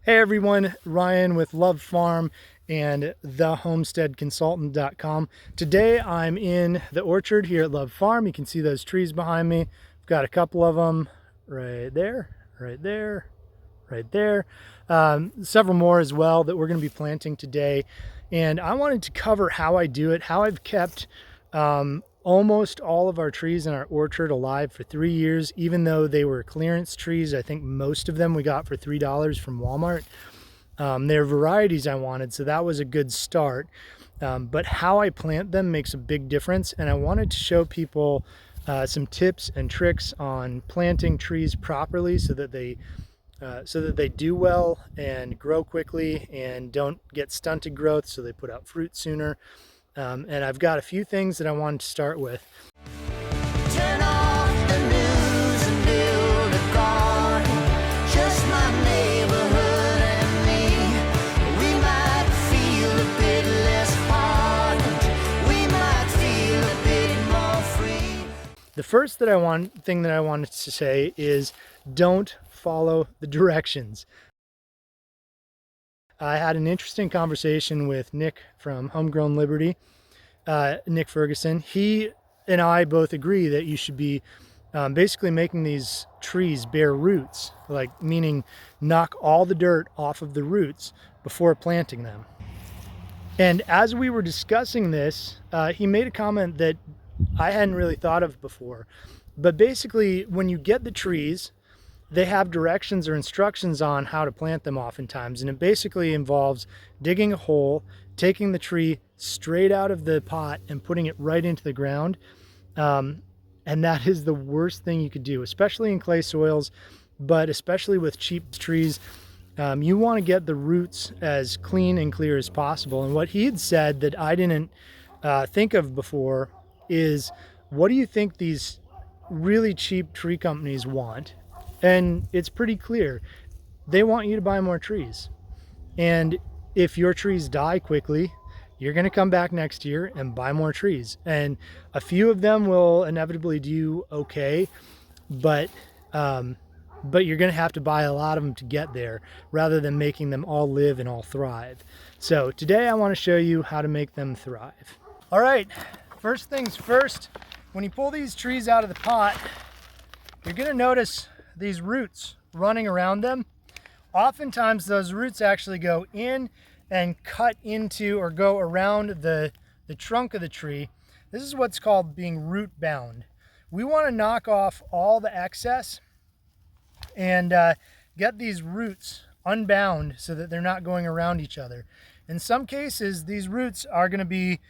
Hey everyone, Ryan with Love Farm and thehomesteadconsultant.com. Today I'm in the orchard here at Love Farm. You can see those trees behind me. I've got a couple of them right there, right there, right there. Several more as well that we're going to be planting today. And I wanted to cover how I do it, how I've kept almost all of our trees in our orchard alive for 3 years, even though they were clearance trees. I think most of them we got for $3 from Walmart. They're varieties I wanted, so that was a good start. But how I plant them makes a big difference, and I wanted to show people some tips and tricks on planting trees properly so that they do well and grow quickly and don't get stunted growth, so they put out fruit sooner. And I've got a few things that I wanted to start with. Turn off the news and build a garden. Just my neighborhood and me. We might feel a bit less hardened. We might feel a bit more free. The first thing that I wanted to say is don't follow the directions. I had an interesting conversation with Nick from Homegrown Liberty, Nick Ferguson. He and I both agree that you should be basically making these trees bear roots, like meaning knock all the dirt off of the roots before planting them. And as we were discussing this, he made a comment that I hadn't really thought of before. But basically, when you get the trees, they have directions or instructions on how to plant them oftentimes. And it basically involves digging a hole, taking the tree straight out of the pot and putting it right into the ground. And that is the worst thing you could do, especially in clay soils, but especially with cheap trees. You want to get the roots as clean and clear as possible. And what he had said that I didn't think of before is, what do you think these really cheap tree companies want? And it's pretty clear. They want you to buy more trees. And if your trees die quickly, you're going to come back next year and buy more trees. And a few of them will inevitably do okay, but you're going to have to buy a lot of them to get there, rather than making them all live and all thrive. So today I want to show you how to make them thrive. All right, first things first, when you pull these trees out of the pot, you're going to notice these roots running around them. Oftentimes those roots actually go in and cut into or go around the trunk of the tree. This is what's called being root bound. We want to knock off all the excess and get these roots unbound so that they're not going around each other. In some cases, these roots are going to be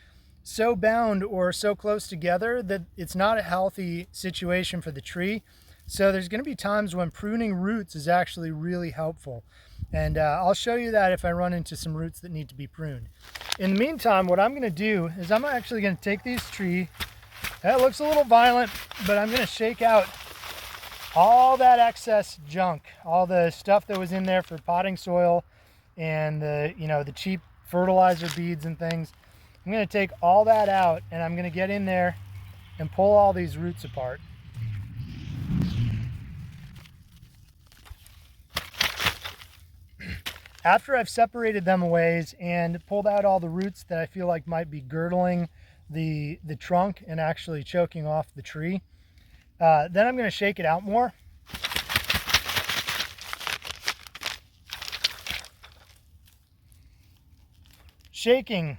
so bound or so close together that it's not a healthy situation for the tree. So there's going to be times when pruning roots is actually really helpful. And I'll show you that if I run into some roots that need to be pruned. In the meantime, what I'm going to do is I'm actually going to take these trees. That looks a little violent, but I'm going to shake out all that excess junk, all the stuff that was in there for potting soil and the cheap fertilizer beads and things. I'm going to take all that out, and I'm going to get in there and pull all these roots apart. After I've separated them a ways and pulled out all the roots that I feel like might be girdling the trunk and actually choking off the tree, then I'm going to shake it out more. Shaking,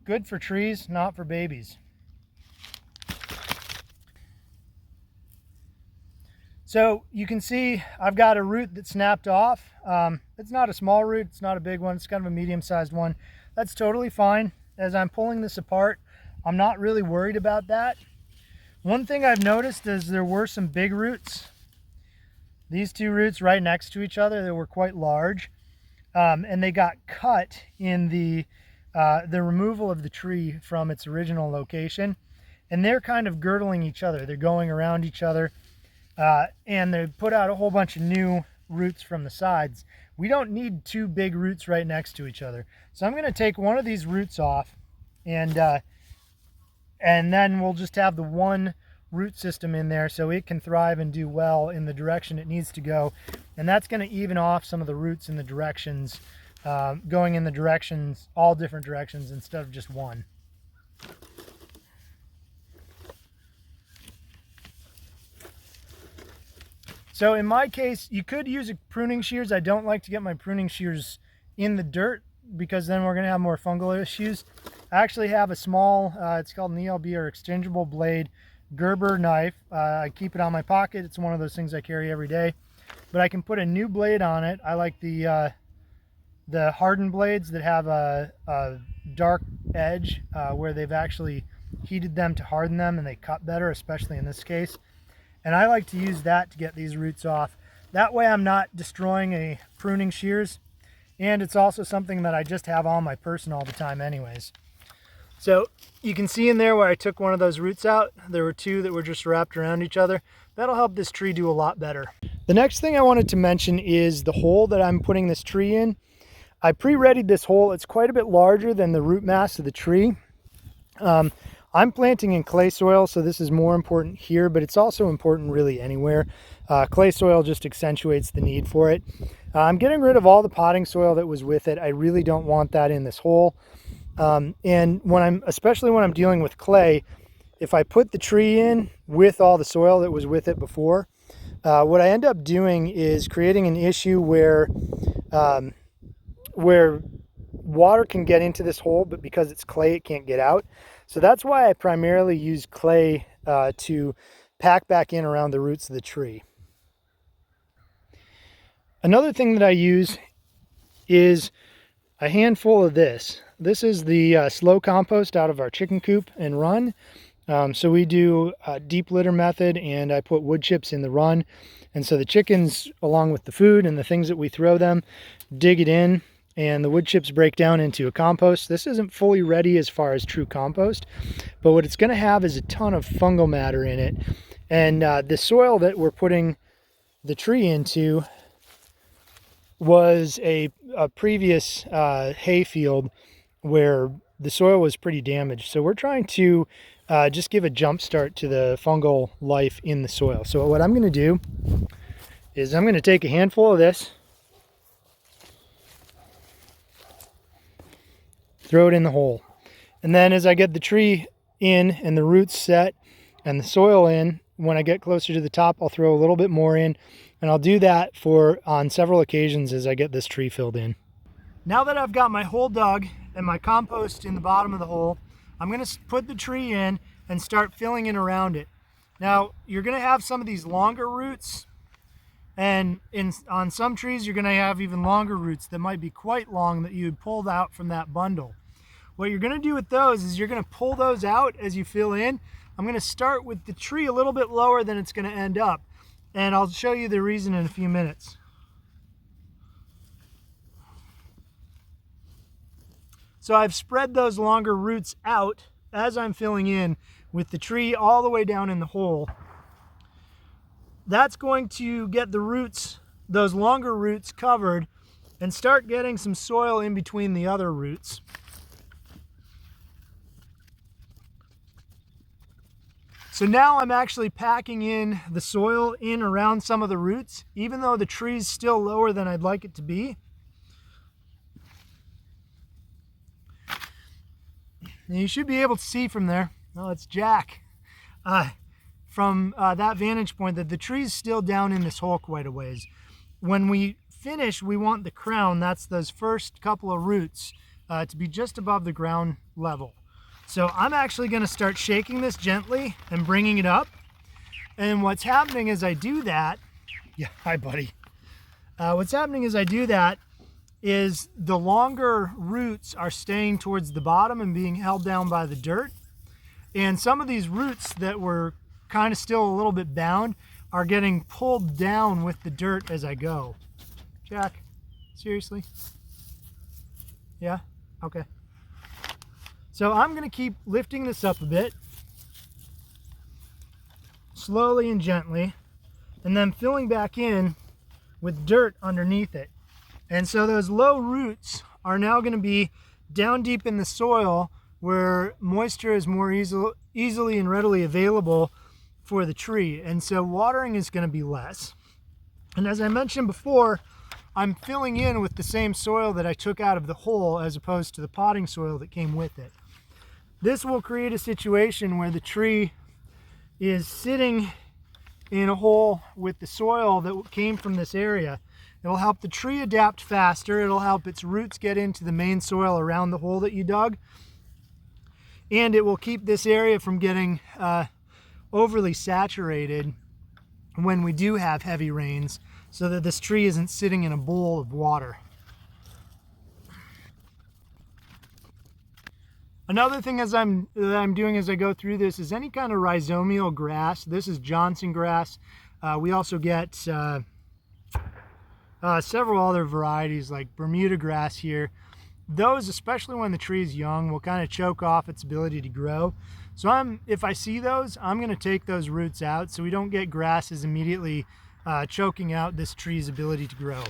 good for trees, not for babies. So you can see I've got a root that snapped off. It's not a small root, it's not a big one, it's kind of a medium-sized one. That's totally fine. As I'm pulling this apart, I'm not really worried about that. One thing I've noticed is there were some big roots. These two roots right next to each other, they were quite large. And they got cut in the removal of the tree from its original location. And they're kind of girdling each other. They're going around each other. And they put out a whole bunch of new roots from the sides. We don't need two big roots right next to each other. So I'm going to take one of these roots off, and then we'll just have the one root system in there so it can thrive and do well in the direction it needs to go. And that's going to even off some of the roots in the directions, going in the directions, all different directions instead of just one. So in my case, you could use a pruning shears. I don't like to get my pruning shears in the dirt because then we're going to have more fungal issues. I actually have a small, it's called an ELB or exchangeable blade Gerber knife. I keep it on my pocket. It's one of those things I carry every day. But I can put a new blade on it. I like the hardened blades that have a dark edge where they've actually heated them to harden them and they cut better, especially in this case. And I like to use that to get these roots off. That way I'm not destroying a pruning shears. And it's also something that I just have on my person all the time anyways. So you can see in there where I took one of those roots out, there were two that were just wrapped around each other. That'll help this tree do a lot better. The next thing I wanted to mention is the hole that I'm putting this tree in. I pre-readied this hole. It's quite a bit larger than the root mass of the tree. I'm planting in clay soil, so this is more important here, but it's also important really anywhere. Clay soil just accentuates the need for it. I'm getting rid of all the potting soil that was with it. I really don't want that in this hole. And especially when I'm dealing with clay, if I put the tree in with all the soil that was with it before, what I end up doing is creating an issue where water can get into this hole, but because it's clay, it can't get out. So that's why I primarily use clay to pack back in around the roots of the tree. Another thing that I use is a handful of this. This is the slow compost out of our chicken coop and run. So we do a deep litter method, and I put wood chips in the run. And so the chickens, along with the food and the things that we throw them, dig it in, and the wood chips break down into a compost. This isn't fully ready as far as true compost, but what it's going to have is a ton of fungal matter in it. And the soil that we're putting the tree into was a previous hay field where the soil was pretty damaged. So we're trying to just give a jump start to the fungal life in the soil. So what I'm going to do is I'm going to take a handful of this, throw it in the hole. And then as I get the tree in and the roots set and the soil in, when I get closer to the top, I'll throw a little bit more in, and I'll do that on several occasions as I get this tree filled in. Now that I've got my hole dug and my compost in the bottom of the hole, I'm going to put the tree in and start filling in around it. Now, you're going to have some of these longer roots, and on some trees you're going to have even longer roots that might be quite long that you pulled out from that bundle. What you're going to do with those is you're going to pull those out as you fill in. I'm going to start with the tree a little bit lower than it's going to end up, and I'll show you the reason in a few minutes. So I've spread those longer roots out as I'm filling in with the tree all the way down in the hole. That's going to get the roots, those longer roots, covered and start getting some soil in between the other roots. So now I'm actually packing in the soil in around some of the roots, even though the tree's still lower than I'd like it to be. And you should be able to see from there, oh, it's Jack, from that vantage point, that the tree's still down in this hole quite a ways. When we finish, we want the crown, that's those first couple of roots, to be just above the ground level. So I'm actually going to start shaking this gently and bringing it up. And what's happening as I do that, yeah, hi buddy. What's happening as I do that is the longer roots are staying towards the bottom and being held down by the dirt. And some of these roots that were kind of still a little bit bound are getting pulled down with the dirt as I go. Jack, seriously? Yeah? Okay. So I'm going to keep lifting this up a bit, slowly and gently, and then filling back in with dirt underneath it. And so those low roots are now going to be down deep in the soil where moisture is more easily and readily available for the tree. And so watering is going to be less. And as I mentioned before, I'm filling in with the same soil that I took out of the hole as opposed to the potting soil that came with it. This will create a situation where the tree is sitting in a hole with the soil that came from this area. It'll help the tree adapt faster. It'll help its roots get into the main soil around the hole that you dug. And it will keep this area from getting overly saturated when we do have heavy rains, so that this tree isn't sitting in a bowl of water. Another thing that I'm doing as I go through this is any kind of rhizomial grass. This is Johnson grass. We also get several other varieties like Bermuda grass here. Those, especially when the tree is young, will kind of choke off its ability to grow. So if I see those, I'm going to take those roots out so we don't get grasses immediately choking out this tree's ability to grow.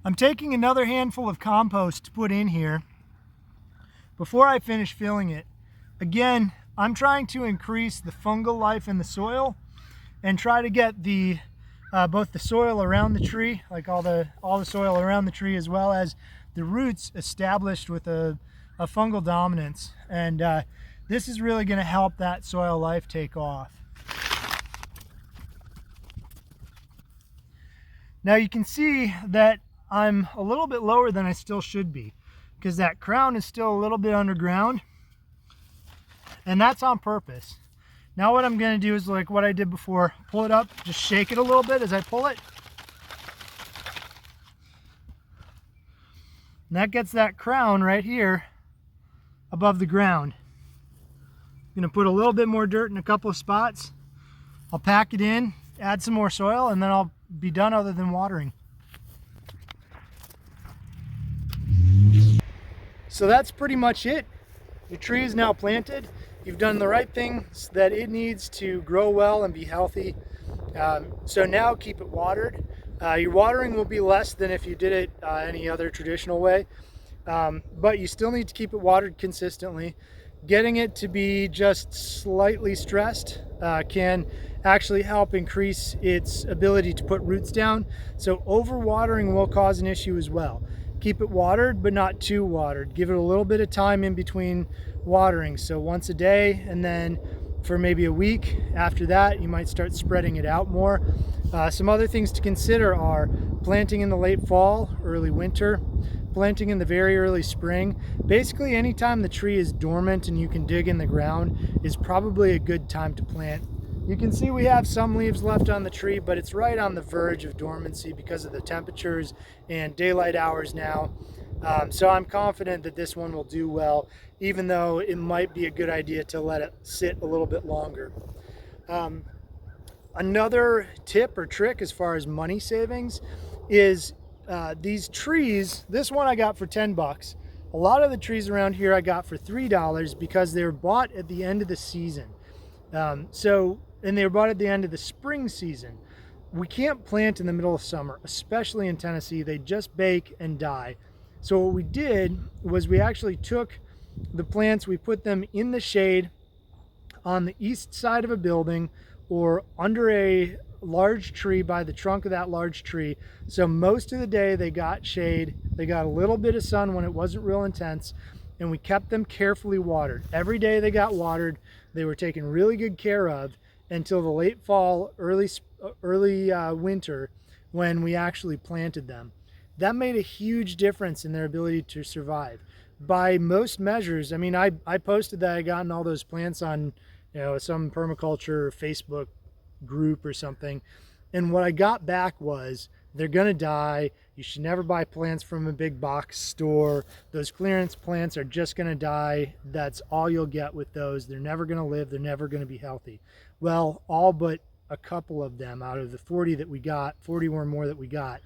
I'm taking another handful of compost to put in here before I finish filling it. Again, I'm trying to increase the fungal life in the soil and try to get the both the soil around the tree, like all the soil around the tree, as well as the roots established with a fungal dominance. And this is really going to help that soil life take off. Now you can see that I'm a little bit lower than I still should be, because that crown is still a little bit underground, and that's on purpose. Now what I'm going to do is like what I did before, pull it up, just shake it a little bit as I pull it. And that gets that crown right here above the ground. I'm going to put a little bit more dirt in a couple of spots. I'll pack it in, add some more soil, and then I'll be done other than watering. So that's pretty much it. The tree is now planted. You've done the right things that it needs to grow well and be healthy. So now keep it watered. Your watering will be less than if you did it any other traditional way, but you still need to keep it watered consistently. Getting it to be just slightly stressed can actually help increase its ability to put roots down. So overwatering will cause an issue as well. Keep it watered, but not too watered. Give it a little bit of time in between watering. So once a day, and then for maybe a week after that, you might start spreading it out more. Some other things to consider are planting in the late fall, early winter, planting in the very early spring. Basically, anytime the tree is dormant and you can dig in the ground is probably a good time to plant. You can see we have some leaves left on the tree, but it's right on the verge of dormancy because of the temperatures and daylight hours now. So I'm confident that this one will do well, even though it might be a good idea to let it sit a little bit longer. Another tip or trick as far as money savings is these trees. This one I got for 10 bucks. A lot of the trees around here I got for $3 because they were bought at the end of the season. And they were bought at the end of the spring season. We can't plant in the middle of summer, especially in Tennessee. They just bake and die. So what we did was we actually took the plants, we put them in the shade on the east side of a building or under a large tree by the trunk of that large tree. So most of the day they got shade, they got a little bit of sun when it wasn't real intense, and we kept them carefully watered. Every day they got watered. They were taken really good care of until the late fall, early winter, when we actually planted them. That made a huge difference in their ability to survive. By most measures, I mean, I posted that I gotten all those plants on, some permaculture Facebook group or something, and what I got back was, they're gonna die. You should never buy plants from a big box store. Those clearance plants are just gonna die. That's all you'll get with those. They're never gonna live. They're never gonna be healthy. Well, all but a couple of them out of the 40 that we got, 40 or more that we got,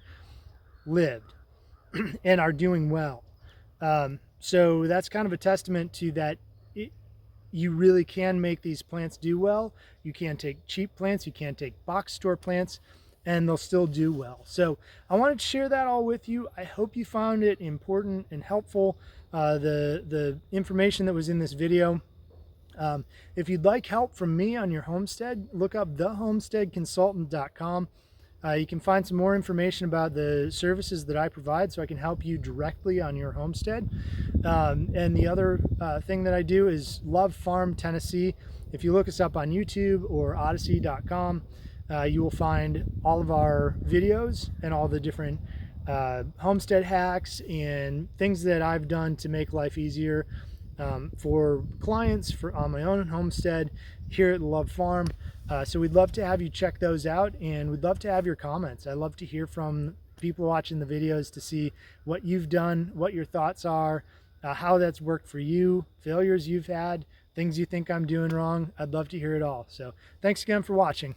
lived and are doing well. So that's kind of a testament to that. You really can make these plants do well. You can take cheap plants, you can take box store plants, and they'll still do well. So I wanted to share that all with you. I hope you found it important and helpful, the information that was in this video. If you'd like help from me on your homestead, look up thehomesteadconsultant.com. You can find some more information about the services that I provide so I can help you directly on your homestead. And the other thing that I do is Love Farm Tennessee. If you look us up on YouTube or odyssey.com, you will find all of our videos and all the different homestead hacks and things that I've done to make life easier for clients on my own homestead here at the Love Farm. So we'd love to have you check those out, and we'd love to have your comments. I love to hear from people watching the videos to see what you've done, what your thoughts are, how that's worked for you, failures you've had, things you think I'm doing wrong. I'd love to hear it all. So thanks again for watching.